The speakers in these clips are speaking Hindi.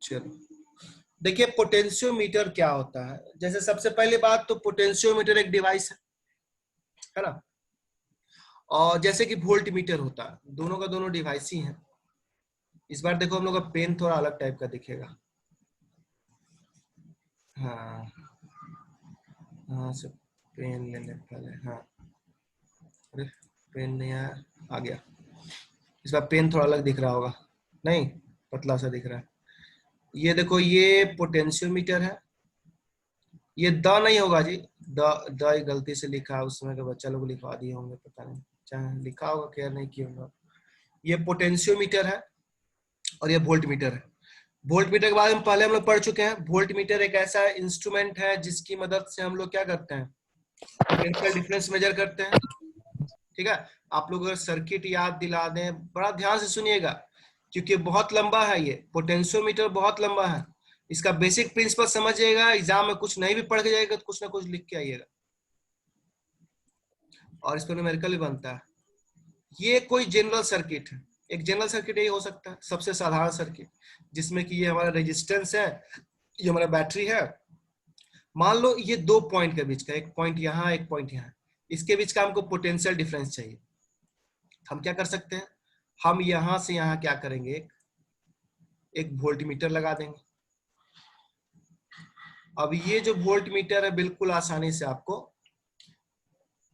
चलो देखिए पोटेंशियोमीटर क्या होता है। जैसे सबसे पहली बात तो पोटेंशियोमीटर एक डिवाइस है ना, और जैसे कि वोल्ट मीटर होता है, दोनों का दोनों डिवाइस ही है। इस बार देखो हम लोग का पेन थोड़ा अलग टाइप का दिखेगा। हाँ हाँ सब पेन लेने पहले। हाँ अरे पेन नहीं आया, आ गया। इस बार पेन थोड़ा अलग दिख रहा होगा, नहीं पतला सा दिख रहा है। ये देखो ये पोटेंशियोमीटर है। ये द नहीं होगा जी, द गलती से लिखा है, उस समय के बच्चा लोग लिखवा दिए होंगे, पता नहीं चाहे लिखा होगा केयर नहीं किया होगा। ये पोटेंशियोमीटर है और ये वोल्ट मीटर है। वोल्ट मीटर के बारे में पहले हम लोग पढ़ चुके हैं। वोल्ट मीटर एक ऐसा इंस्ट्रूमेंट है जिसकी मदद से हम लोग क्या करते हैं, पोटेंशियल डिफरेंस मेजर करते हैं। ठीक है, आप लोग अगर सर्किट याद दिला दें, बड़ा ध्यान से सुनिएगा क्योंकि बहुत लंबा है ये पोटेंशियोमीटर, बहुत लंबा है। इसका बेसिक प्रिंसिपल समझिएगा, एग्जाम में कुछ नहीं भी पढ़ के जाएगा तो कुछ ना कुछ लिख के आइएगा, और इस पर न्यूमेरिकल भी बनता है। ये कोई जनरल सर्किट है, एक जनरल सर्किट यही हो सकता है, सबसे साधारण सर्किट, जिसमें कि ये हमारा रेजिस्टेंस है, ये हमारा बैटरी है। मान लो ये दो पॉइंट के बीच का, एक पॉइंट यहाँ एक पॉइंट यहाँ, इसके बीच का हमको पोटेंशियल डिफरेंस चाहिए। हम क्या कर सकते हैं, हम यहां से यहाँ क्या करेंगे, एक वोल्ट मीटर लगा देंगे। अब ये जो वोल्ट मीटर है बिल्कुल आसानी से आपको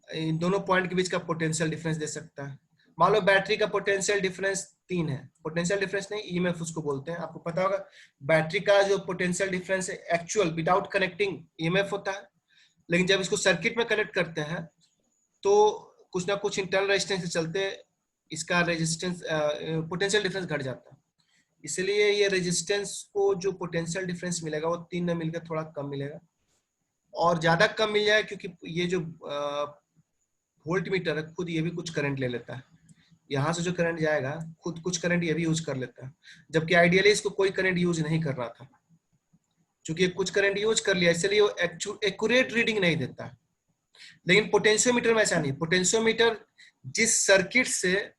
इन दोनों पॉइंट के बीच का पोटेंशियल डिफरेंस दे सकता है। मान लो बैटरी का पोटेंशियल डिफरेंस 3 है, पोटेंशियल डिफरेंस नहीं ईएमएफ उसको बोलते हैं। आपको पता होगा बैटरी का जो पोटेंशियल डिफरेंस है एक्चुअल विदाउट कनेक्टिंग ईएमएफ होता है, लेकिन जब इसको सर्किट में कनेक्ट करते हैं तो कुछ ना कुछ इंटरनल रेजिस्टेंस से चलते इसका रेजिस्टेंस पोटेंशियल डिफरेंस घट जाता है। इसलिए ये रेजिस्टेंस को जो पोटेंशियल डिफरेंस मिलेगा वो 3 में मिलकर थोड़ा कम मिलेगा, और ज्यादा कम मिल जाए क्योंकि ये जो वोल्ट मीटर है खुद ये भी कुछ करंट ले लेता है। यहाँ से जो करंट जाएगा खुद कुछ करंट ये भी यूज कर लेता है, जबकि आइडियली इसको कोई करंट यूज नहीं कर रहा था। चूंकि कुछ करंट यूज कर लिया इसलिए वो एक्यूरेट रीडिंग नहीं देता। लेकिन पोटेंशियोमीटर में ऐसा नहीं, पोटेंशियोमीटर जिस सर्किट से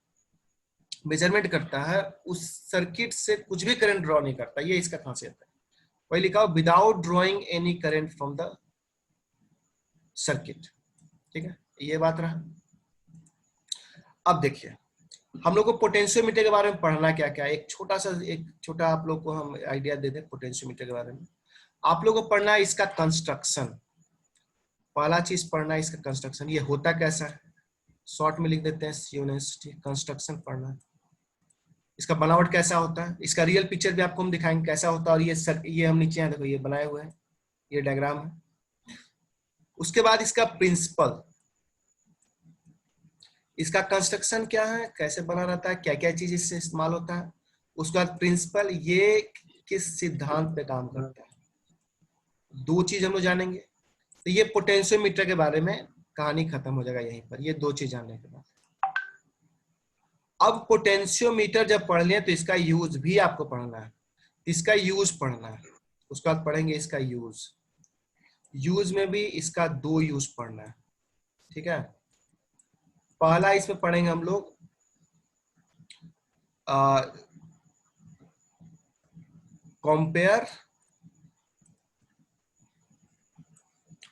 मेजरमेंट करता है उस सर्किट से कुछ भी करंट ड्रॉ नहीं करता, ये इसका खासियत है। वही लिखा हो without drawing any current from the circuit. ठीक है, ये बात रहा। अब देखिए हम लोग को पोटेंशियोमीटर के बारे में पढ़ना क्या क्या, एक छोटा आप लोग को हम आइडिया दे दें पोटेंशियोमीटर के बारे में। आप लोग को पढ़ना है इसका कंस्ट्रक्शन, पहला चीज पढ़ना है इसका कंस्ट्रक्शन, ये होता कैसा है, शॉर्ट में लिख देते हैं यूनिवर्सिटी कंस्ट्रक्शन पढ़ना है। इसका बनावट कैसा होता है, इसका रियल पिक्चर भी आपको हम दिखाएंगे कैसा होता है। और ये हम नीचे देखो ये बनाए हुए हैं, ये डायग्राम है। उसके बाद इसका प्रिंसिपल, इसका कंस्ट्रक्शन क्या है, कैसे बना रहता है, क्या क्या चीज इससे इस्तेमाल होता है। उसके बाद प्रिंसिपल, ये किस सिद्धांत पे काम करता है। दो चीज हम लोग जानेंगे, तो ये पोटेंशियोमीटर के बारे में कहानी खत्म हो जाएगा यहीं पर, ये दो चीज जानने के बाद। अब पोटेंशियोमीटर जब पढ़ लिया तो इसका यूज भी आपको पढ़ना है, इसका यूज पढ़ना है। उसके बाद पढ़ेंगे इसका यूज, यूज में भी इसका दो यूज पढ़ना है। ठीक है, पहला इसमें पढ़ेंगे हम लोग कंपेयर,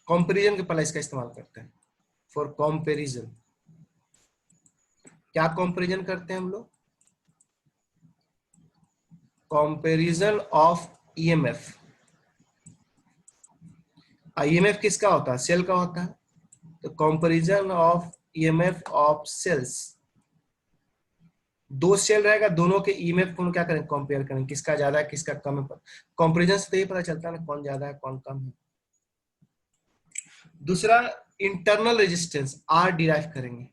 कंपैरिजन के पहले इसका इस्तेमाल करते हैं फॉर कंपैरिजन। क्या कंपैरिजन करते हैं हम लोग, कंपैरिजन ऑफ ईएमएफ। ईएमएफ किसका होता है, सेल का होता है, तो comparison of EMF of cells. दो सेल रहेगा, दोनों के ईएमएफ को क्या करें, कंपेयर करें, किसका ज्यादा है किसका कम है। कंपैरिजन से तो ये पता चलता है ना कौन ज्यादा है कौन कम है। दूसरा इंटरनल रेजिस्टेंस आर डिराइव करेंगे।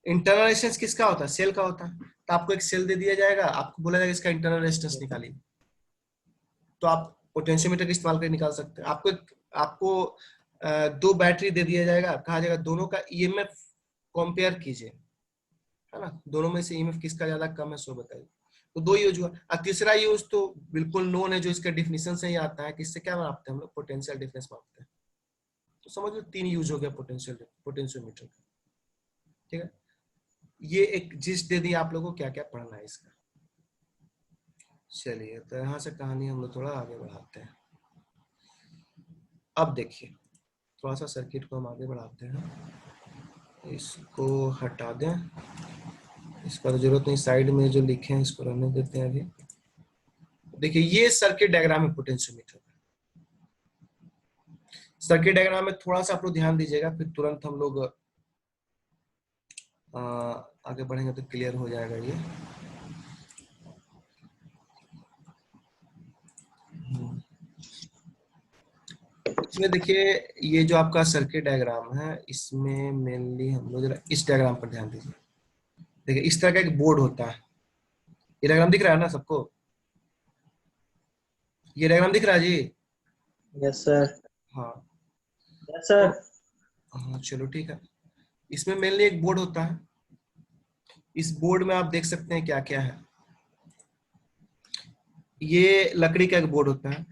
इंटरनल रेजिस्टेंस किसका होता है, सेल का होता है। तो आपको एक सेल दे दिया जाएगा, आपको बोला जाएगा इसका इंटरनल रेजिस्टेंस निकालिए, तो आप पोटेंशियोमीटर का इस्तेमाल करके निकाल सकते हैं। आपको दो बैटरी दे दिया जाएगा, कहा जाएगा दोनों का ईएमएफ कंपेयर कीजिए, है ना, दोनों में से ईएमएफ किसका ज्यादा कम है सो बताइए। तो दो यूज हुआ। और तीसरा यूज तो बिल्कुल नोन है, जो इसका डिफिनेशन से ही आता है कि इससे क्या मापते हैं हम लोग, पोटेंशियल डिफरेंस मापते हैं। तो समझ लो 3 यूज हो गया पोटेंशियोमीटर का। ठीक है, ये एक जिस्ट दे दी आप लोगों को क्या क्या पढ़ना है इसका। चलिए तो यहाँ से कहानी हम लोग थोड़ा आगे बढ़ाते हैं। अब देखिए थोड़ा सा सर्किट को हम आगे बढ़ाते हैं, इसको हटा दें, इसका तो जरूरत नहीं, साइड में जो लिखे हैं इसको रहने देते हैं अभी। देखिए ये सर्किट डायग्राम है पोटेंशियोमीटर। सर्किट डायग्राम में थोड़ा सा आप लोग ध्यान दीजिएगा, फिर तुरंत हम लोग आगे बढ़ेंगे तो क्लियर हो जाएगा ये। इसमें देखिए ये जो आपका सर्किट डायग्राम है, इसमें मेनली हम लोग जरा इस डायग्राम पर ध्यान दीजिए। देखिए इस तरह का एक बोर्ड होता है, ये डायग्राम दिख रहा है ना सबको? ये डायग्राम दिख रहा है जी? Yes sir. हाँ यस तो सर। हाँ चलो ठीक है। इसमें मेनली एक बोर्ड होता है, इस बोर्ड में आप देख सकते हैं क्या क्या है। ये लकड़ी का एक बोर्ड होता है,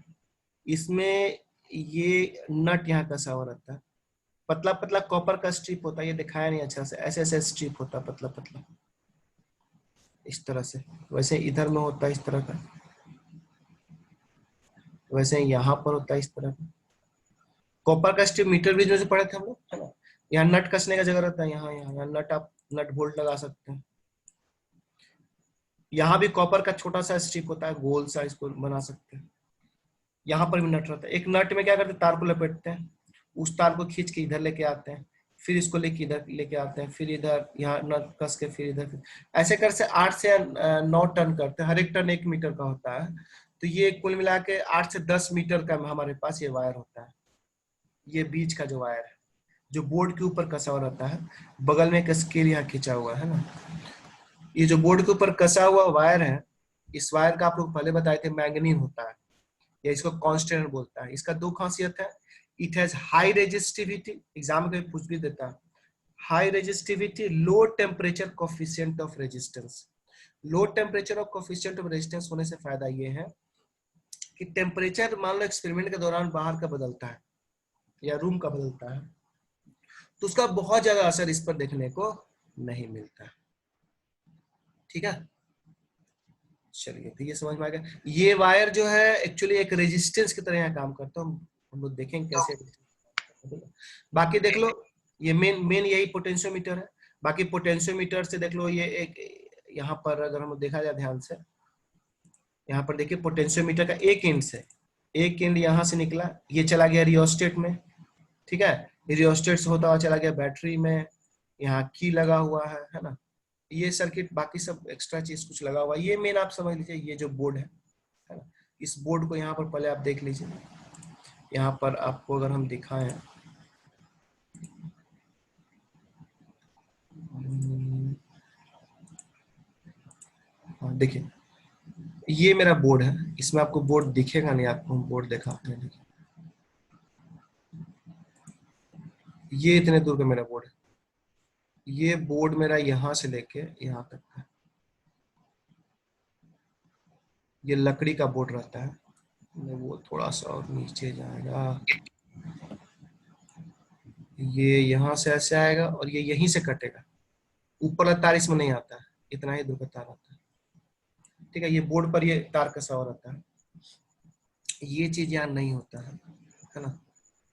इसमें ये नट यहाँ कसा हुआ रहता है, पतला पतला कॉपर का स्ट्रिप होता है, ये दिखाया नहीं अच्छा से, ऐसे ऐसे स्ट्रिप होता है पतला पतला इस तरह से। वैसे इधर में होता है इस तरह का, वैसे यहाँ पर होता है इस तरह का। कॉपर का स्ट्रिप मीटर ब्रिज में से पढ़े थे हम लोग, है ना? यहाँ नट कसने का जगह रहता है, यहाँ यहाँ यहाँ नट, आप नट बोल्ट लगा सकते हैं। यहाँ भी कॉपर का छोटा सा स्ट्रिप होता है, गोल सा, इसको बना सकते हैं। यहाँ पर भी नट रहता है, एक नट में क्या करते हैं, तार को लपेटते हैं, उस तार को खींच के इधर लेके आते हैं, फिर इसको लेके इधर लेके आते हैं, फिर इधर यहाँ नट कस के फिर इधर, फिर ऐसे कर से 8 से 9 टर्न करते हैं, हर एक टर्न 1 मीटर का होता है। तो ये कुल मिला के 8 से 10 मीटर का हमारे पास ये वायर होता है। ये बीच का जो वायर है जो बोर्ड के ऊपर कसा हुआ रहता है, बगल में एक स्केल यहाँ खींचा हुआ है ना, ये जो बोर्ड के ऊपर कसा हुआ वायर है, इस वायर का आप लोग पहले बताए थे मैंगनीन होता है, या इसको कांस्टेंट बोलता है। इसका दो खासियत है, it has high resistivity, exam में पूछ भी देता है, high resistivity, low temperature coefficient of resistance. Low temperature और कोफिशिएंट ऑफ रेजिस्टेंस होने से फायदा ये है कि टेम्परेचर मान लो एक्सपेरिमेंट के दौरान बाहर का बदलता है या रूम का बदलता है, तो उसका बहुत ज्यादा असर इस पर देखने को नहीं मिलता। ठीक है, चलिए तो ये समझ में आ गया। ये वायर जो है एक्चुअली एक रेजिस्टेंस की तरह यहाँ काम करता है, हम लोग देखेंगे कैसे। बाकी देख लो, ये मेन मेन यही पोटेंशियोमीटर है। बाकी पोटेंशियोमीटर से देख लो, ये एक यहाँ पर अगर हम देखा जाए ध्यान से, यहाँ पर देखिए पोटेंशियोमीटर का एक एंड से, एक एंड यहाँ से निकला, ये चला गया रियोस्टेट में, ठीक है, रियोस्टेट से होता हुआ चला गया बैटरी में, यहाँ की लगा हुआ है ना, ये सर्किट बाकी सब एक्स्ट्रा चीज कुछ लगा हुआ है। ये मेन आप समझ लीजिए, ये जो बोर्ड है ना, इस बोर्ड को यहाँ पर पहले आप देख लीजिए। यहाँ पर आपको अगर हम दिखाएं, हाँ देखिए ये मेरा बोर्ड है, इसमें आपको बोर्ड दिखेगा नहीं, आपको हम बोर्ड दिखाते हैं। ये इतने दूर का मेरा बोर्ड है, ये बोर्ड मेरा यहाँ से लेके यहाँ तक है, ये लकड़ी का बोर्ड रहता है। वो थोड़ा सा और नीचे जाएगा, ये यहाँ से ऐसे आएगा और ये यहीं से कटेगा, ऊपर वाला तार इसमें नहीं आता है, इतना ही दूर का तार आता है। ठीक है, ये बोर्ड पर ये तार कसा हुआ रहता है, ये चीज यहाँ नहीं होता है ना।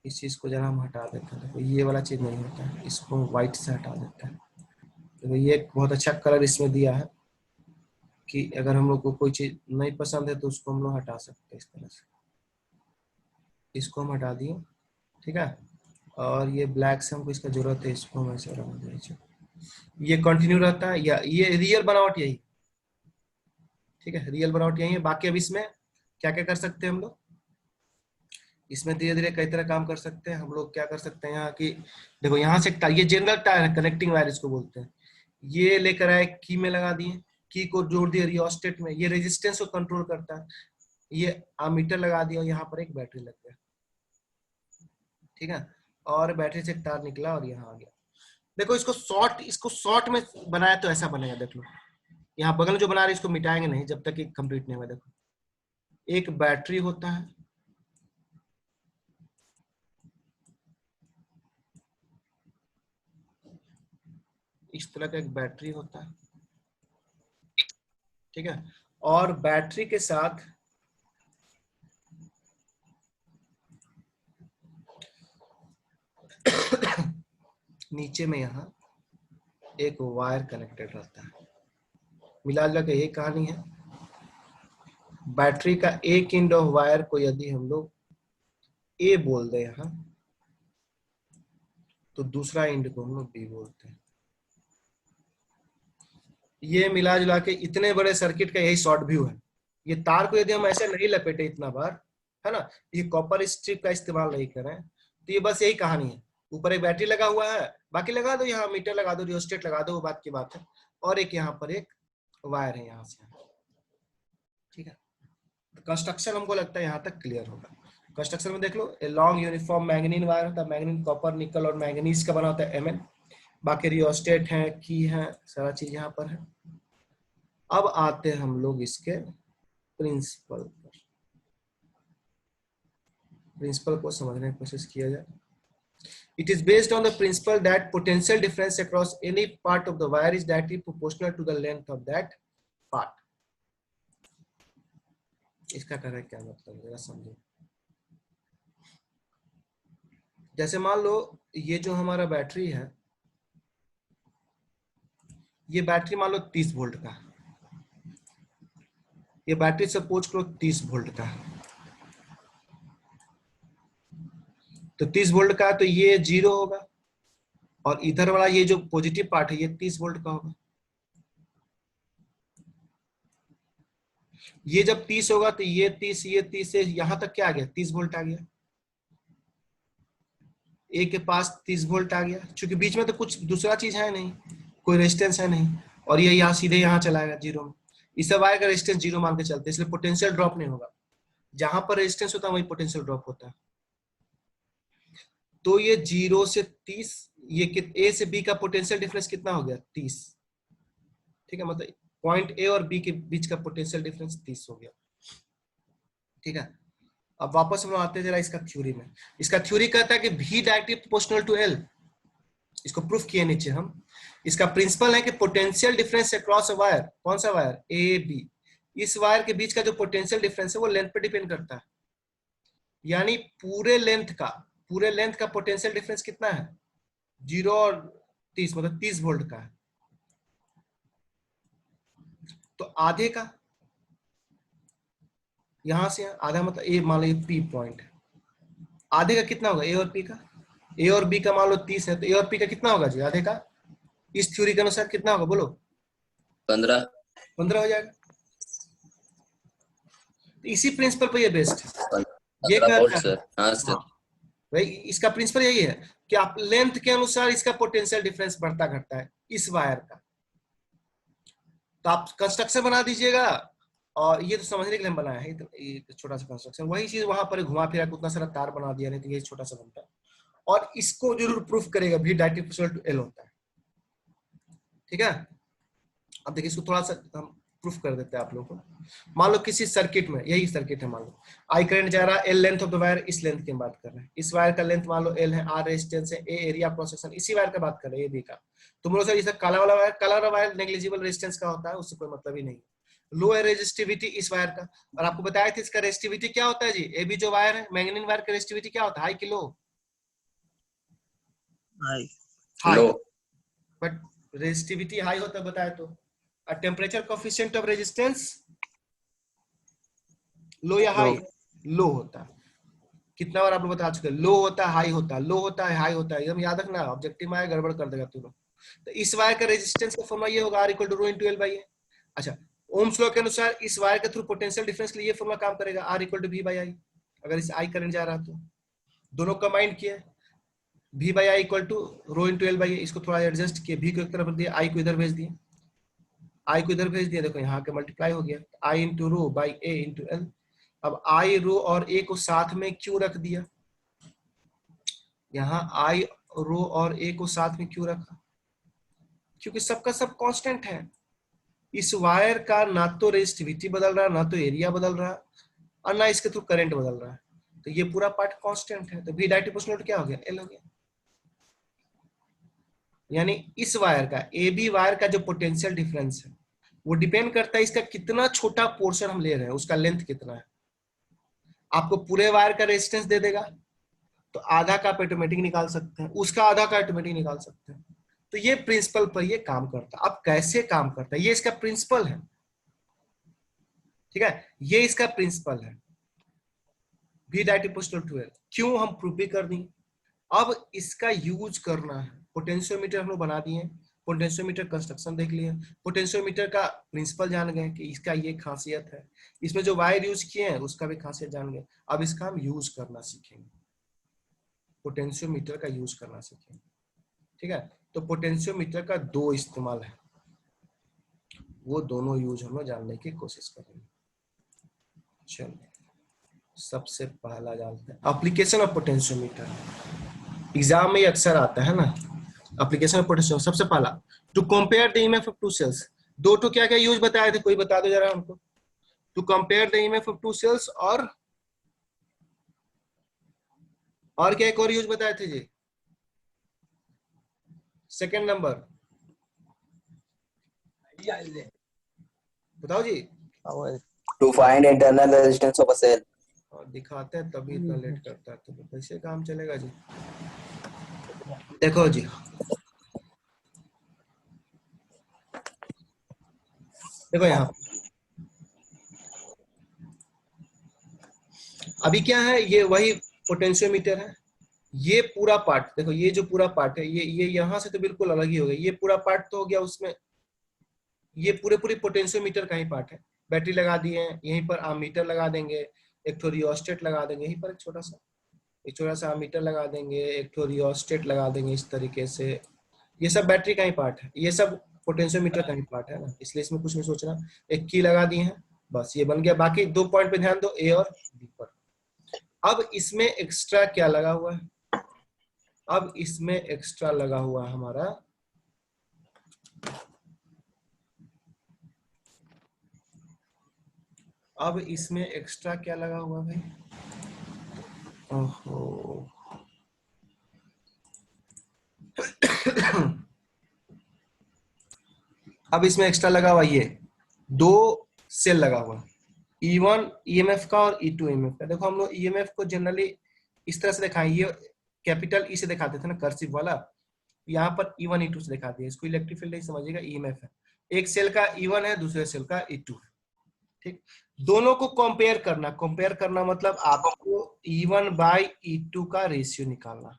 इस चीज को जरा हम हटा देते हैं, तो ये वाला चीज नहीं होता है, इसको व्हाइट से हटा देते हैं। तो ये एक बहुत अच्छा कलर इसमें दिया है कि अगर हम लोग को कोई चीज नहीं पसंद है तो उसको हम लोग हटा सकते हैं इस तरह से। इसको हम हटा दिए, ठीक है। और ये ब्लैक से हमको इसका जरूरत है, इसको हम ऐसे रख दीजिए, ये कंटिन्यू रहता है, या ये रियल बनावट यही, ठीक है, रियल बनावट यही है। बाकी अब इसमें क्या क्या कर सकते हैं हम लोग, इसमें धीरे धीरे कई तरह काम कर सकते हैं हम लोग। क्या कर सकते हैं यहाँ की, देखो यहाँ से ये जनरल टायर है, कनेक्टिंग वायर इसको बोलते हैं, ये लेकर आए की में लगा दिए, की को जोड़ दिए रियोस्टेट में, ये रेजिस्टेंस को कंट्रोल करता है, ये अमीटर लगा दिया और यहाँ पर एक बैटरी लग गया, ठीक है, और बैटरी से एक तार निकला और यहाँ आ गया। देखो इसको शॉर्ट में बनाया तो ऐसा बनेगा, देख लो यहाँ बगल में जो बना रहे इसको मिटाएंगे नहीं जब तक ये कंप्लीट नहीं हुआ। देखो एक बैटरी होता है, इस तरह का एक बैटरी होता है, ठीक है, और बैटरी के साथ नीचे में यहाँ एक वायर कनेक्टेड रहता है। मिला जुला के यही कहानी है। बैटरी का एक एंड ऑफ वायर को यदि हम लोग ए बोल दे यहाँ, तो दूसरा एंड को हम लोग बी बोलते हैं। ये मिला जुला के इतने बड़े सर्किट का यही शॉर्ट व्यू है। ये तार को यदि हम ऐसे नहीं लपेटे इतना बार, है ना, ये कॉपर स्ट्रिप का इस्तेमाल नहीं करें, तो ये बस यही कहानी है। ऊपर एक बैटरी लगा हुआ है, बाकी लगा दो, यहाँ मीटर लगा दो, रियोस्टेट लगा दो, वो बात की बात है। और एक यहाँ पर एक वायर है यहाँ से, ठीक है। कंस्ट्रक्शन हमको लगता है यहाँ तक क्लियर होगा। कंस्ट्रक्शन में देख लो, a long uniform manganin wire होता है। मैग्नीन कॉपर, निकल और मैग्नीज का बना होता है Mn। बाकी रियोस्टेट है, की है, सारा चीज यहाँ पर है। अब आते हैं हम लोग इसके प्रिंसिपल पर। प्रिंसिपल को समझने की कोशिश किया जाए। It is based on the principle that potential difference across any part of the wire is directly proportional to the length of that part. इसका कहना क्या मतलब, जरा समझो। जैसे मान लो ये जो हमारा बैटरी है, ये बैटरी मान लो 30 वोल्ट का, ये बैटरी सपोज करो 30 वोल्ट का, तो 30 वोल्ट का, तो ये 0 होगा, और इधर वाला ये जो पॉजिटिव पार्ट है ये 30 वोल्ट का होगा। ये जब 30 होगा तो ये 30 से यहां तक क्या आ गया, 30 वोल्ट आ गया। ए के पास 30 वोल्ट आ गया, क्योंकि बीच में तो कुछ दूसरा चीज है नहीं, कोई रेजिस्टेंस है नहीं, और ये यहाँ सीधे यहाँ चलाएगा 0 में। इस सब वायर का रेजिस्टेंस 0 मान के चलते, इसलिए पोटेंशियल ड्रॉप नहीं होगा। जहां पर रेजिस्टेंस होता है वही पोटेंशियल ड्रॉप होता है। तो ये 0 से 30, ये ए से बी का पोटेंशियल डिफरेंस कितना हो गया, 30। ठीक है, मतलब पॉइंट ए और बी के बीच का पोटेंशियल डिफरेंस 30 हो गया। ठीक है, अब वापस हम आते हैं जरा इसका थ्योरी में। इसका थ्योरी कहता है कि V directly proportional to L। इसको प्रूफ किए नीचे हम। इसका प्रिंसिपल है कि potential difference across a wire, कौन सा वायर, ए बी, इस वायर के बीच का जो पोटेंशियल डिफरेंस है वो लेंथ पे डिपेंड करता है। यानी पूरे लेंथ का पोटेंशियल डिफरेंस कितना है, 0 और 30, मतलब 30 वोल्ट का है। तो आधे का, यहां से आधा, मतलब ए मान लो पी पॉइंट, आधे का कितना होगा, ए और पी का, ए और बी का मान लो 30 है, तो ए और पी का कितना होगा जी, आधे का। इस थ्योरी के अनुसार कितना होगा, बोलो, 15 हो जाएगा। तो इसी प्रिंसिपल पर ये बेस्ड है। ये कहता है, भाई इसका प्रिंसिपल यही है कि आप लेंथ के अनुसार इसका पोटेंशियल डिफरेंस बढ़ता घटता है इस वायर का। तो आप कंस्ट्रक्शन बना दीजिएगा, और ये तो समझने के लिए हम बनाया है, तो एक छोटा सा कंस्ट्रक्शन, वही चीज वहां पर घुमा फिरा उतना सारा तार बना दिया, नहीं तो ये छोटा सा बनता है। और इसको जरूर प्रूफ करेगा, V directly proportional to L होता है। ठीक है, अब देखिए इसको थोड़ा सा हम प्रूफ कर देते हैं आप लोगों को। मान लो किसी सर्किट में, यही सर्किट है, मान लो आई करंट जा रहा है, L length of the wire, इस लेंथ की बात कर रहे हैं। इस वायर का लेंथ मान लो L है, R रेजिस्टेंस है, A एरिया क्रॉस सेक्शन, इसी वायर का बात कर रहे हैं, AB का। तो बोलो सर, ये काला वाला वायर नेग्लिजिबल रेजिस्टेंस का होता है, उससे कोई मतलब ही नहीं। लो है रेजिस्टिविटी इस वायर का, और आपको बताया था इसका रेजिस्टिविटी क्या होता है जी, AB जो वायर है, मैग्नीन वायर का रेजिस्टिविटी क्या होता है, हाई कि लो, हाई। बट रेजिस्टिविटी हाई होता है बताया तो, और टेम्परेचर कोएफिशिएंट ऑफ रेजिस्टेंस लो या हाई, लो होता है। कितना बार आप लोग बता चुके, लो होता है, हाई होता है, लो होता है, हाई होता है, एकदम याद रखना, ऑब्जेक्टिव में आया गड़बड़ कर देगा तू लोग। तो इस वायर का रेजिस्टेंस का फॉर्मूला ये होगा, R equal to rho into L by A. अच्छा, ओम्स लॉ के अनुसार इस वायर के थ्रू पोटेंशियल डिफरेंस के लिए ये फॉर्मूला काम करेगा, R equal to V by I. अगर इस I करंट जा रहा तो दोनों कंबाइन किए, V by I equal to rho into L by A. इसको थोड़ा एडजस्ट किए, V को एक तरफ दिया, I को इधर भेज दिए, I को इधर भेज दिया, देखो यहाँ के मल्टीप्लाई हो गया, I into rho by A into L। अब I रो और A को साथ में क्यों रख दिया, यहाँ I रो और A को साथ में क्यों रखा, क्योंकि सबका सब कांस्टेंट है। इस वायर का ना तो रेजिस्टिविटी बदल रहा, ना तो एरिया बदल रहा, और ना इसके थ्रू करंट बदल रहा है, तो ये पूरा पार्ट कांस्टेंट है। तो V डायरेक्टली प्रोपोर्शनल क्या हो गया, L हो गया। यानी इस वायर का, AB वायर का जो पोटेंशियल डिफरेंस है वो डिपेंड करता है इसका कितना छोटा पोर्शन हम ले रहे हैं, उसका लेंथ कितना है। आपको पूरे वायर का रेजिस्टेंस दे देगा तो आधा का आप ऑटोमेटिक निकाल सकते हैं, उसका आधा का ऑटोमेटिक निकाल सकते हैं। तो ये प्रिंसिपल पर ये काम करता है। अब कैसे काम करता है, ये इसका प्रिंसिपल है, ठीक है, ये इसका प्रिंसिपल है। V दैट इक्वल्स टू 12, क्यों हम प्रूफ भी कर दी। अब इसका यूज करना है। पोटेंशियोमीटर हम लोग बना दिए, पोटेंशियोमीटर कंस्ट्रक्शन देख लिए, पोटेंशियोमीटर का प्रिंसिपल जान गए कि इसका ये खासियत है, इसमें जो वायर यूज किए हैं उसका भी खासियत जान गए। अब इसका हम यूज करना सीखेंगे, पोटेंशियोमीटर का यूज करना सीखेंगे, ठीक है। तो पोटेंशियोमीटर का दो इस्तेमाल है, वो दोनों यूज हम लोग जानने की कोशिश करेंगे। चलिए सबसे पहला जानते हैं एप्लीकेशन ऑफ पोटेंशियोमीटर। एग्जाम में अक्सर आता है ना, एप्लीकेशन ऑफ पोटेंशियोमीटर। सबसे पहला, to compare the EMF of two cells. दो तो क्या क्या यूज बताए थे, कोई बता दो जरा हमको। To compare the EMF of two cells, और क्या एक और यूज बताए थे जी। सेकंड नंबर बताओ जी। To find internal resistance of a cell. और दिखाते हैं तभी इतना लेट करता है, तो कैसे काम चलेगा जी। देखो जी, देखो यहाँ अभी क्या है, ये वही पोटेंशियोमीटर है। ये पूरा पार्ट देखो, ये जो पूरा पार्ट है, ये यहाँ से तो बिल्कुल अलग ही हो गया। ये पूरा पार्ट तो हो गया उसमें, ये पूरे पोटेंशियोमीटर का ही पार्ट है। बैटरी लगा दिए हैं, यहीं पर आमीटर लगा देंगे, एक तो रियोस्टेट लगा देंगे, यहीं पर एक छोटा सा आमीटर लगा देंगे, एक तो रियोस्टेट लगा देंगे इस तरीके से। ये सब बैटरी का ही पार्ट है, ये सब पोटेंशियोमीटर का ही पार्ट है ना, इसलिए इसमें कुछ नहीं सोचना। एक की लगा दी है, बस ये बन गया। बाकी दो पॉइंट पे ध्यान दो, ए और बी पर। अब इसमें एक्स्ट्रा क्या लगा हुआ है, अब इसमें एक्स्ट्रा लगा हुआ है हमारा अब इसमें एक्स्ट्रा क्या लगा हुआ भाई, ओहो अब इसमें एक्स्ट्रा लगा हुआ, ये दो सेल लगा हुआ, E1 EMF का और E2 EMF का। देखो हम लोग EMF को जनरली इस तरह से दिखाएं, ये कैपिटल ई से दिखाते थे ना, कर्सिव वाला। यहाँ पर E1 E2 से दिखाते हैं, इसको इलेक्ट्रिक फील्ड नहीं समझिएगा, EMF है। एक सेल का E1 है, दूसरे सेल का E2 है, ठीक। दोनों को कंपेयर करना मतलब आपको E1 बाई E2 का रेशियो निकालना,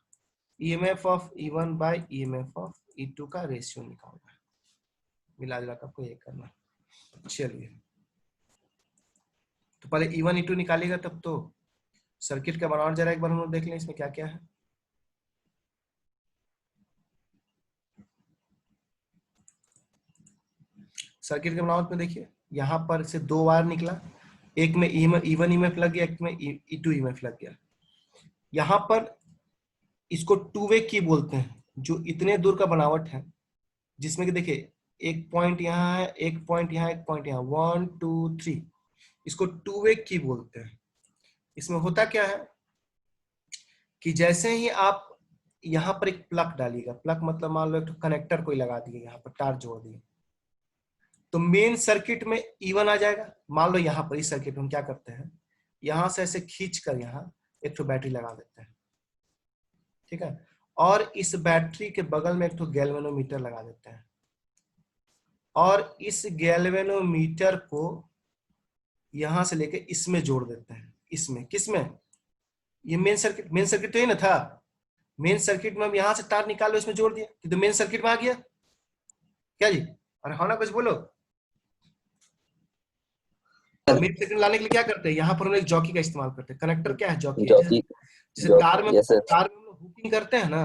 EMF of E1 by EMF of E2 का रेशियो निकालना, मिला जुला आपको ये करना। चलिए तो पहले E1 E2 निकालेगा, तब तो सर्किट का बनावट जरा एक बार हम लोग देख लें, इसमें क्या क्या है। सर्किट के बनावट में देखिए, यहाँ पर से दो वायर निकला, एक में E1 EMF लग गया, एक में E2 EMF लग गया। यहाँ पर इसको टू वे की बोलते हैं, जो इतने दूर का बनावट है, जिसमें कि देखिए एक पॉइंट यहाँ है, एक पॉइंट यहाँ, एक पॉइंट यहाँ, 1 2 3, इसको टू वे की बोलते हैं। इसमें होता क्या है कि जैसे ही आप यहाँ पर एक प्लग डालिएगा, प्लग मतलब मान लो एक कनेक्टर कोई लगा दिए, यहाँ पर तार जोड़ दिए, तो मेन सर्किट में E1 आ जाएगा। मान लो यहाँ पर इस सर्किट में हम क्या करते हैं, यहाँ से ऐसे खींच कर यहाँ एक तो बैटरी लगा देते हैं, ठीक है, और इस बैटरी के बगल में एक तो गैल्वेनोमीटर लगा देते हैं, और इस गैल्वेनोमीटर को यहां से लेके इसमें जोड़ देते हैं। इसमें किसमें, ये मेन सर्किट तो ही ना था, मेन सर्किट में हम यहाँ से तार निकाल लो, इसमें जोड़ दिया, तो मेन सर्किट में आ गया क्या जी। अरे हाँ ना, कुछ बोलो। मेन सर्किट लाने के लिए क्या करते हैं, यहाँ पर हम एक जॉकी का इस्तेमाल करते हैं। कनेक्टर क्या है, जॉकी। जैसे तार में हुकिंग करते हैं ना।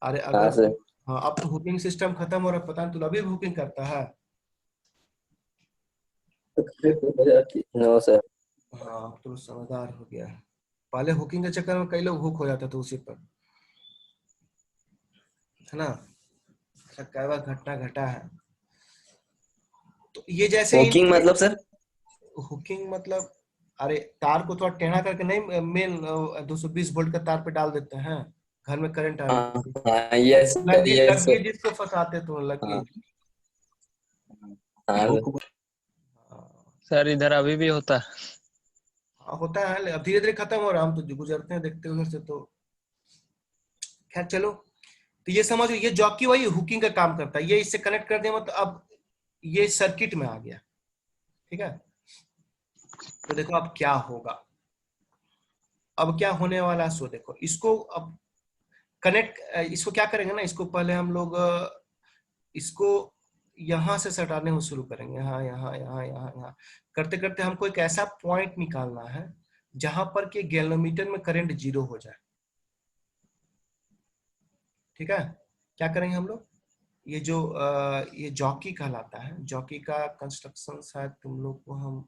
अरे अगर हाँ, अब तो हुकिंग सिस्टम खत्म हो रहा है, पता नहीं तू अभी हुकिंग करता है। No sir. हाँ तो समझदार हो गया है, पहले हुकिंग के चक्कर में कई लोग हुक हो जाते थे उसी पर, है ना, कई बार घटना घटा है। तो ये जैसे हुकिंग मतलब सर, हुकिंग मतलब अरे तार को थोड़ा टेढ़ा करके नहीं, मेन 220 वोल्ट का तार पे डाल देते हैं, घर में करंट आ रही है, यस लगी जिसको फंसाते तो लगी। हाँ सर इधर अभी भी होता है। हाँ, होता है। अब धीरे धीरे खत्म हो रहा है, हम तो गुजरते हैं देखते उधर से। तो खैर चलो, तो ये समझो, ये जॉकी वही हुकिंग का काम करता है, ये इससे कनेक्ट कर दिया मतलब अब ये सर्किट में आ गया। ठीक है, तो देखो अब क्या होगा, अब क्या होने वाला है। सो देखो इसको अब कनेक्ट, इसको क्या करेंगे ना, इसको पहले हम लोग इसको यहां से सटाने को शुरू करेंगे, यहाँ यहाँ यहाँ यहाँ यहाँ करते करते हमको एक ऐसा पॉइंट निकालना है जहां पर कि गैल्वेनोमीटर में करंट 0 हो जाए। ठीक है, क्या करेंगे हम लोग, ये जो ये जॉकी कहलाता है, जॉकी का कंस्ट्रक्शन शायद तुम लोग को हम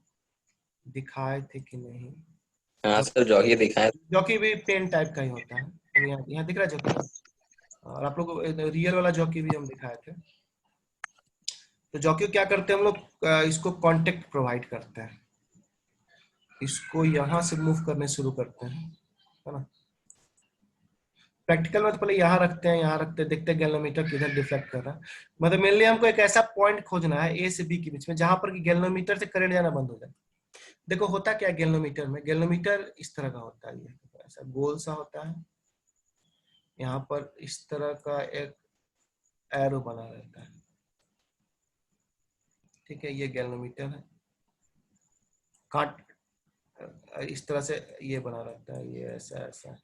दिखाए थे कि नहीं। हाँ सर, जॉकी दिखाए। जॉकी भी पेन टाइप का ही होता है, तो यहाँ दिख रहा है जॉकी, और आप लोग को रियल वाला जॉकी भी हम दिखाए थे। तो जॉकी क्या करते हैं हम लोग, इसको कांटेक्ट प्रोवाइड करते हैं, इसको यहां से मूव करने शुरू करते हैं, है ना। प्रैक्टिकल में तो पहले यहाँ रखते हैं, यहाँ रखते हैं, देखते हैं गैल्वेनोमीटर किधर डिफ्लेक्ट कर रहा है। मतलब मेनली हमको एक ऐसा पॉइंट खोजना है ए से बी के बीच में जहां पर कि गैल्वेनोमीटर से करंट जाना बंद हो जाए। देखो होता क्या है गैल्वेनोमीटर में, गैल्वेनोमीटर इस तरह का होता है, ये ऐसा गोल सा होता है, यहाँ पर इस तरह का एक एरो बना रहता है। ठीक है, ये गैल्वेनोमीटर है, काट इस तरह से ये बना रहता है, ये ऐसा ऐसा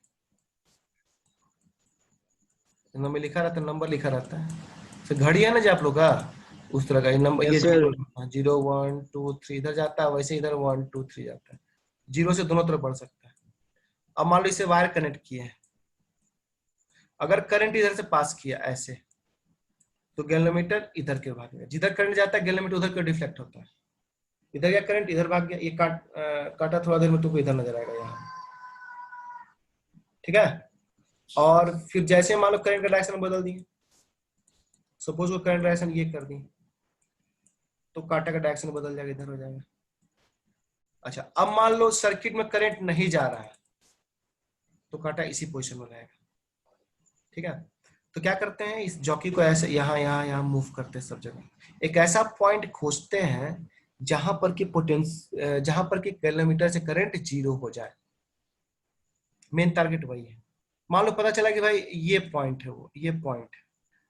नंबर लिखा रहता है, नंबर लिखा रहता है। फिर घड़ी है ना जो आप लोग का, उस तरह का ये नंबर, ये Yes, sir. 0 1 2 3 इधर जाता है, वैसे इधर 1 2 3 जाता है, 0 से दोनों तरफ बढ़ सकता है। अब मान लो इसे वायर कनेक्ट किए हैं, अगर करंट इधर से पास किया ऐसे, तो गैल्वेनोमीटर इधर के भागेगा, जिधर करंट जाता है गैल्वेनोमीटर उधर का डिफ्लेक्ट होता है। इधर गया करंट, इधर भाग गया, ये काटा थोड़ा देर में तुमको इधर नजर आएगा यहाँ। ठीक है, और फिर जैसे मान लो करंट का डायरेक्शन बदल दिए, सपोज वो करंट डायरेक्शन ये कर दी, तो काटा का डायरेक्शन बदल जाएगा, इधर हो जाएगा। अच्छा, अब मान लो सर्किट में करंट नहीं जा रहा है, तो काटा इसी पोजीशन में रहेगा। ठीक है, तो क्या करते हैं, इस जॉकी को ऐसे यहाँ यहाँ यहाँ मूव करते हैं सब जगह, एक ऐसा पॉइंट खोजते हैं जहां पर कि जहां पर कि गैल्वेनोमीटर से करंट 0 हो जाए। मेन टारगेट वही है। मान लो पता चला कि भाई ये पॉइंट है, वो ये पॉइंट है,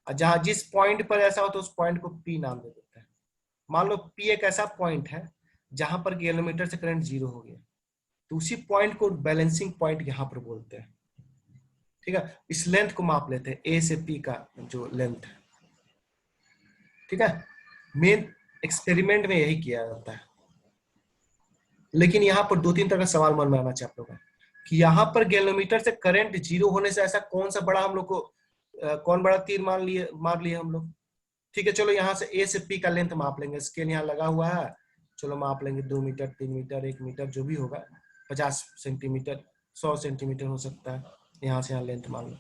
और जहां जिस पॉइंट पर ऐसा हो तो उस पॉइंट को पी नाम दे देते हैं। मान लो पी एक ऐसा पॉइंट है जहां पर गैल्वेनोमीटर से करंट 0 हो गया, तो उसी पॉइंट को बैलेंसिंग पॉइंट यहां पर बोलते हैं। ठीक है, इस लेंथ को माप लेते हैं, ए से पी का जो लेंथ है। ठीक है, मेन एक्सपेरिमेंट में यही किया जाता है। लेकिन यहाँ पर 2-3 तरह का सवाल मन में आना चाहिए आप लोगों का, कि यहाँ पर गैल्वेनोमीटर से करंट 0 होने से ऐसा कौन सा बड़ा हम लोग को कौन बड़ा तीर मार लिए हम लोग। ठीक है, चलो यहाँ से ए से पी का लेंथ माप लेंगे, स्केल यहाँ लगा हुआ है, चलो माप लेंगे, 2 मीटर 3 मीटर 1 मीटर जो भी होगा, 50 सेंटीमीटर 100 सेंटीमीटर हो सकता है। यहाँ से यहाँ लेंथ मान लो,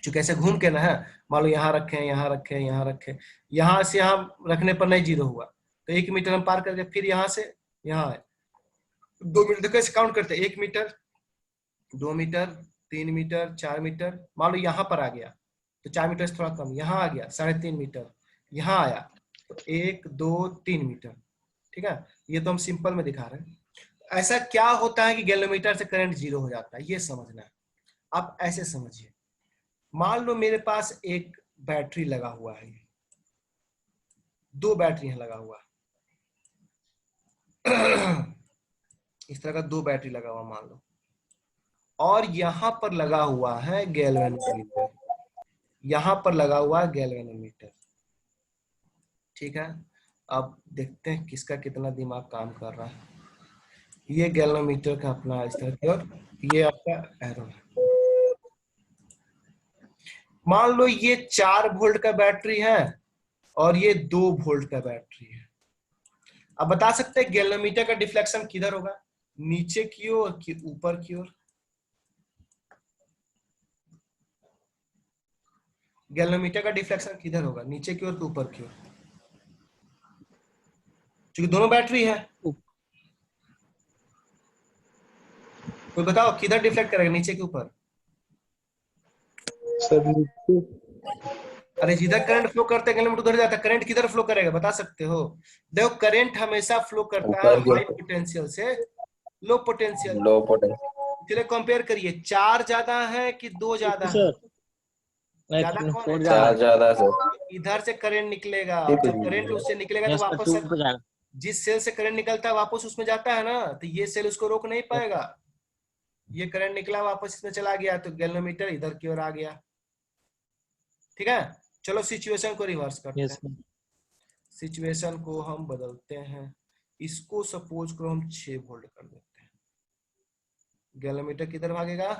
चूंकि ऐसे घूम के ना है, मान लो यहाँ रखे यहाँ रखे यहाँ रखे, यहाँ से यहाँ रखने पर नहीं 0 हुआ, तो 1 मीटर हम पार करके फिर यहाँ से यहाँ है 2 मीटर, देखो ऐसे काउंट करते हैं, 1 मीटर 2 मीटर 3 मीटर 4 मीटर, मान लो यहाँ पर आ गया तो 4 मीटर से थोड़ा कम, यहाँ आ गया 3.5 मीटर, यहाँ आया तो 1 2 3 मीटर। ठीक है, ये तो हम सिंपल में दिखा रहे हैं। ऐसा क्या होता है कि गैल्वेनोमीटर से करंट 0 हो जाता है, ये समझना है। आप ऐसे समझिए, मान लो मेरे पास एक बैटरी लगा हुआ है, 2 बैटरी है लगा हुआ इस तरह का 2 बैटरी लगा हुआ मान लो, और यहां पर लगा हुआ है गैल्वेनोमीटर, यहां पर लगा हुआ है गैल्वेनोमीटर। ठीक है, अब देखते हैं किसका कितना दिमाग काम कर रहा है। ये गैल्वेनोमीटर का अपना इस तरह की, और ये आपका एरो है। मान लो ये 4 वोल्ट का बैटरी है और ये 2 वोल्ट का बैटरी है। अब बता सकते हैं गैल्वेनोमीटर का डिफ्लेक्शन किधर होगा, नीचे की ओर कि ऊपर की ओर। गैल्वेनोमीटर का डिफ्लेक्शन किधर होगा, नीचे की ओर कि ऊपर की ओर, क्योंकि दोनों बैटरी है। कोई बताओ किधर डिफ्लेक्ट करेगा, नीचे के ऊपर? सर नीचे। अरे जिधर करंट फ्लो करता है गैल्वेनोमीटर उधर जाता है। करंट किधर फ्लो करेगा बता सकते हो? देखो करंट हमेशा फ्लो करता है ऊपर हाई की पोटेंशियल से लो पोटेंशियल। Low potential. चलिए कंपेयर करिए, 4 ज्यादा है कि 2 ज्यादा है? सर ज्यादा नहीं, कौन है? 4 ज्यादा 4 है। ज्यादा सर। इधर से करंट निकलेगा और जब करंट उससे निकलेगा तो यस सर, वापस 2 पे जाएगा। जिस सेल से करंट निकलता है वापस उसमें जाता है ना, तो ये सेल उसको रोक नहीं पाएगा। ये करंट निकला वापस इसमें चला गया तो गैल्वेनोमीटर इधर की ओर आ गया। ठीक है, चलो सिचुएशन को रिवर्स करते यस हैं। सर। सिचुएशन को हम बदलते हैं, इसको सपोज करो हम 6 वोल्ट कर देते हैं। गैल्वेनोमीटर किधर भागेगा?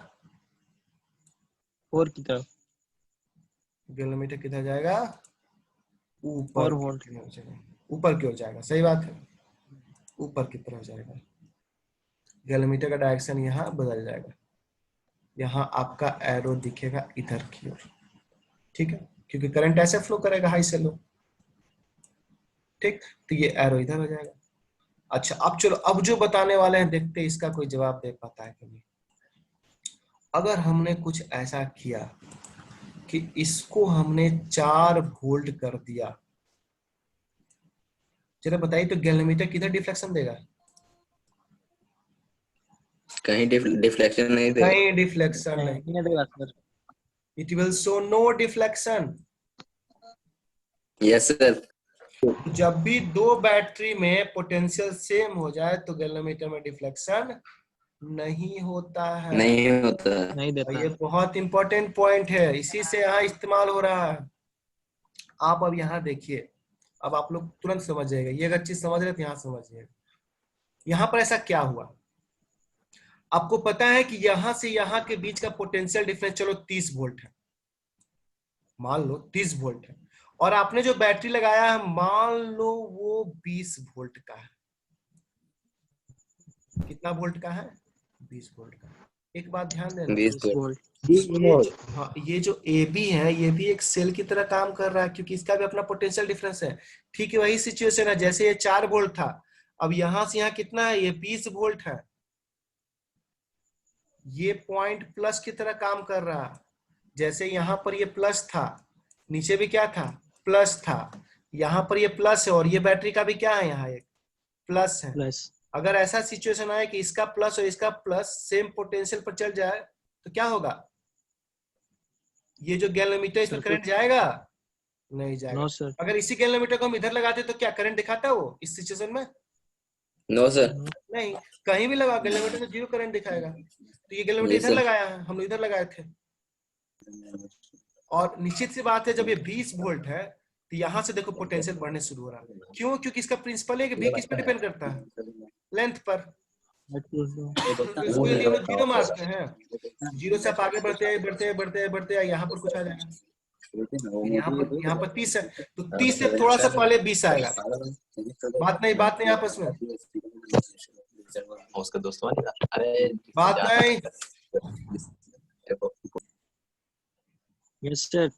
4 की तरफ। गैल्वेनोमीटर किधर जाएगा? ऊपर 4 की वोल्ट। तरफ जाएगा। ऊपर की ओर जाएगा, सही बात है, ऊपर की तरफ जाएगा। गैल्वेनोमीटर का डायरेक्शन यहाँ बदल जाएगा, यहाँ आपका एरो दिखेगा इधर की ओर। ठीक है, क्योंकि करंट ऐसे फ्लो करेगा हाई से लो। ठीक, तो ये एरो इधर हो जाएगा। अच्छा अब चलो, अब जो बताने वाले हैं देखते हैं इसका कोई जवाब दे पाता है कभी। अगर हमने कुछ ऐसा किया कि इसको हमने 4 वोल्ट कर दिया, चलो बताइए तो गैल्वेनोमीटर किधर डिफ्लेक्शन देगा? कहीं डिफ्लेक्शन नहीं देगा। कहीं डिफ्लेक्शन नहीं, नहीं देगा सर। It will show no deflection. Yes sir. जब भी दो बैटरी में पोटेंशियल सेम हो जाए तो गैल्वेनोमीटर में डिफ्लेक्शन नहीं होता है। नहीं होता। नहीं और देता ये है। बहुत इंपॉर्टेंट पॉइंट है, इसी से यहाँ इस्तेमाल हो रहा है। आप अब यहाँ देखिए, अब आप लोग तुरंत समझ जाएगा, ये अगर चीज समझ रहे तो यहाँ समझिएगा। यहाँ पर ऐसा क्या हुआ, आपको पता है कि यहाँ से यहाँ के बीच का पोटेंशियल डिफरेंस चलो 30 वोल्ट है, मान लो 30 वोल्ट है, और आपने जो बैटरी लगाया है मान लो वो 20 वोल्ट का है। कितना वोल्ट का है? 20 वोल्ट का। एक बात ध्यान देना, 20 20 वोल्ट। हाँ ये जो ए बी है ये भी एक सेल की तरह काम कर रहा है, क्योंकि इसका भी अपना पोटेंशियल डिफरेंस है। ठीक है, वही सिचुएशन है जैसे ये 4 वोल्ट था, अब यहां से यहाँ कितना है? ये 20 वोल्ट है। ये पॉइंट प्लस की तरह काम कर रहा है, जैसे यहाँ पर ये प्लस था, नीचे भी क्या था? प्लस था। यहाँ पर ये प्लस है और ये बैटरी का भी क्या है? यहाँ एक प्लस है। प्लस। अगर ऐसा सिचुएशन आए कि इसका प्लस और इसका प्लस सेम पोटेंशियल पर चल जाए तो क्या होगा? ये जो गैल्वेनोमीटर इसमें करंट जाएगा? नहीं जाएगा। No sir. अगर इसी गैल्वेनोमीटर को हम इधर लगाते तो क्या करंट दिखाता वो इस सिचुएशन में? No sir. नहीं, कहीं भी लगा गैल्वेनोमीटर में जीरो करंट दिखाएगा। तो ये गैल्वेनोमीटर यस इधर सर। लगाया है, हम लोग इधर लगाए थे। और निश्चित सी बात है जब ये 20 वोल्ट है तो यहाँ से देखो पोटेंशियल बढ़ने शुरू हो रहा है। क्यों? क्योंकि इसका प्रिंसिपल है कि V किस पे डिपेंड करता है? लेंथ पर। तो इसको यदि हम लोग जीरो मारते हैं, जीरो से आप आगे बढ़ते बढ़ते बढ़ते बढ़ते यहाँ पर कुछ आ जाएगा, यहाँ पर 30 है, तो 30 से थोड़ा सा पहले 20 आएगा। बात नहीं आपस में, उसका दोस्त अरे बात नहीं। Yes sir.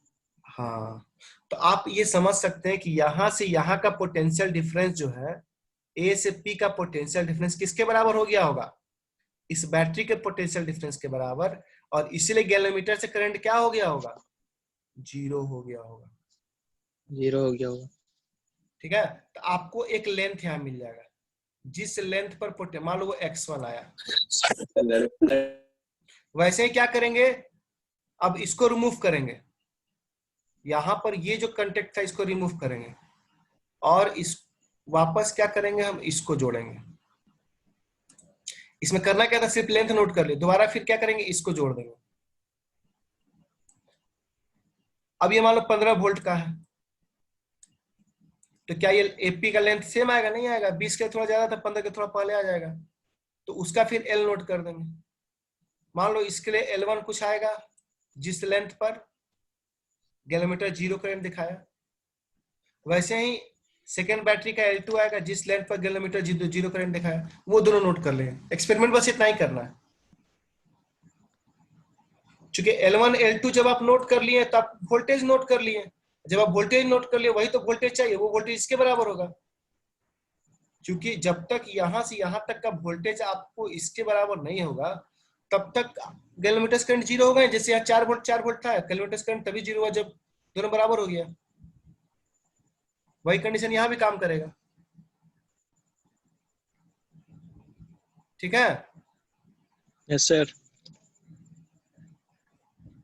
हाँ, तो आप ये समझ सकते हैं कि यहाँ से यहाँ का पोटेंशियल डिफरेंस जो है, ए से पी का पोटेंशियल डिफरेंस किसके बराबर हो गया होगा? इस बैटरी के पोटेंशियल डिफरेंस के बराबर। और इसीलिए गैल्वेनोमीटर से करंट क्या हो गया होगा? जीरो हो गया होगा। 0 हो गया होगा। ठीक है, तो आपको एक लेंथ यहाँ मिल जाएगा, जिस लेंथ पर मान लो वो x1 आया। वैसे ही क्या करेंगे, अब इसको रिमूव करेंगे, यहां पर ये जो कंटेक्ट था इसको रिमूव करेंगे, और इस वापस क्या करेंगे, हम इसको जोड़ेंगे। इसमें करना क्या था, सिर्फ लेंथ नोट कर ले, दोबारा फिर क्या करेंगे, इसको जोड़ देंगे। अब ये मान लो 15 वोल्ट का है, तो क्या ये एपी का लेंथ सेम आएगा? नहीं आएगा, 20 के थोड़ा ज्यादा था, 15 के थोड़ा पहले आ जाएगा, तो उसका फिर एल नोट कर देंगे। मान लो इसके लिए L1 कुछ आएगा, जिस लेंथ पर गैल्वेनोमीटर जीरो करंट दिखाया। वैसे ही सेकेंड बैटरी का L2 आएगा, जिस लेंथ पर गैल्वेनोमीटर जीरो करंट दिखाया, वो दोनों नोट कर लेंगे। एक्सपेरिमेंट बस इतना ही करना है। चूंकि L1 L2 जब आप नोट कर लिए तो आप वोल्टेज नोट कर लिए, जब आप वोल्टेज नोट कर लिए वही तो वोल्टेज चाहिए, वो वोल्टेज इसके बराबर होगा। क्योंकि जब तक यहां से यहां तक का वोल्टेज आपको इसके बराबर नहीं होगा तब तक गैल्वेनोमीटर करंट जीरो होगा। जैसे यहाँ 4 वोल्ट था, गैल्वेनोमीटर करंट तभी जीरो हुआ जब दोनों बराबर हो गया। वही कंडीशन यहां भी काम करेगा। ठीक है, यस सर।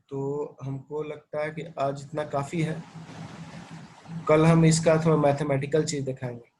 तो हमको लगता है कि आज इतना काफी है। कल हम इसका थोड़ा मैथमेटिकल चीज दिखाएंगे।